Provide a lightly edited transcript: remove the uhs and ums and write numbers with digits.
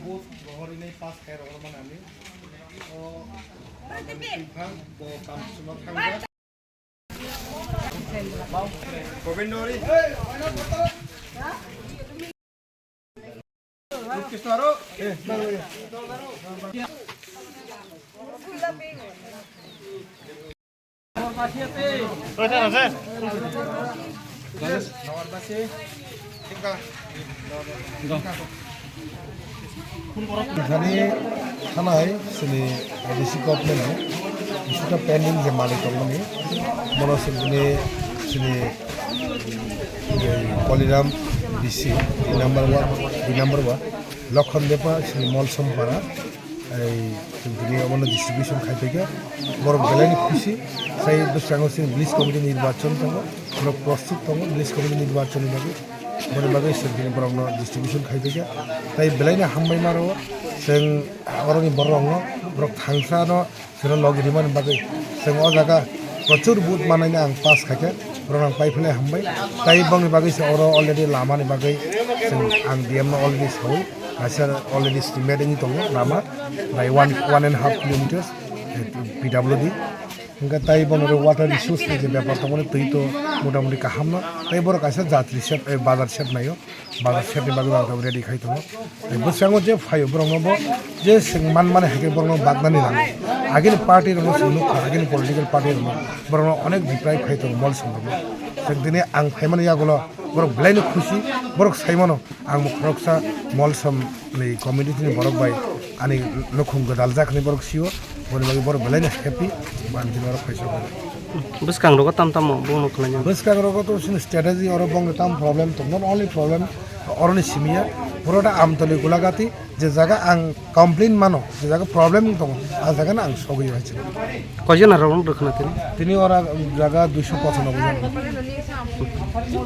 Both Horinay pass hair or Manami or Govindori. এখানে থানায় সিনি DC government কিছুটা pending যে মালিক মানে মনে হচ্ছে সিনি কলিরাম ডিসি দুই নাম্বার ওয়ার্ড লক্ষণ দেপা সিনি মলসমপাড়া এই অন্য ডিস্ট্রিবিউশন খাইতে বড় বেলাইনি খুশি সেই দোষাঙ্গ ব্লিজ কমিটি নির্বাচন দङ প্রস্তুত দङ ব্লিজ কমিটি নির্বাচন লাগে বড় বাগে সেদিন বড় ডিস্ট্রিবিউশন খাইতে তাই বেলাইনি হামবাই মারো जों अरनि बरंनो ब्रक थांसानो जों लगिरिमान बागै जों अ जागा प्रचुर बुथ मानायनो आं पास खाके ब्रक पाइफले हामबाय ताइ बंनि बागै अर अलरेडि लामानि बागै जों आं डीएम नो अलरेडि सावै आसार अलरेडि स्टिमेटिंग दङ लामा बाय 1.5 किलोमिटार्स पिडब्ल्यूडी इनका ताइ बंनि वाटर रिसोर्स नि जे ब्यापार दङ तै तो मोटामुटी काहामनो ताइ बर कासा जात्रि सेप बाजार सेप नायो बाजार सेपनि बागै आं रेडि खाइ दङ बोसाङो जे फायो ब्रङबो जे सिंमान माने हेके ब्रङ बागनानि लाङो आगेनि पार्टी रनो सुनु आगेनि पलिटिकल पार्टी रनो ब्रङ अनेक भिप्राय फाइ दङ मल संदो जों दिनै आं फाइमानि यागुलो बर ब्लाइनो खुशी बर साइमानो आं मुखरकसा मल सम नि कमिटिनि बरक बाय आनि लखुम गदाल जाखनि बरक सियो बनि बागै बर ब्लाइनो happy बानदि Barak फाइसो Buskang rogo tam bung nukhlanya. Buskang rogo to sin strategy or bong tam problem to not only problem or ni simia puroda amtoli gulagati je jaga ang complain mano je jaga problem to a jaga na ang sogi hoyche Kojon around rakhna tini ora jaga 295 John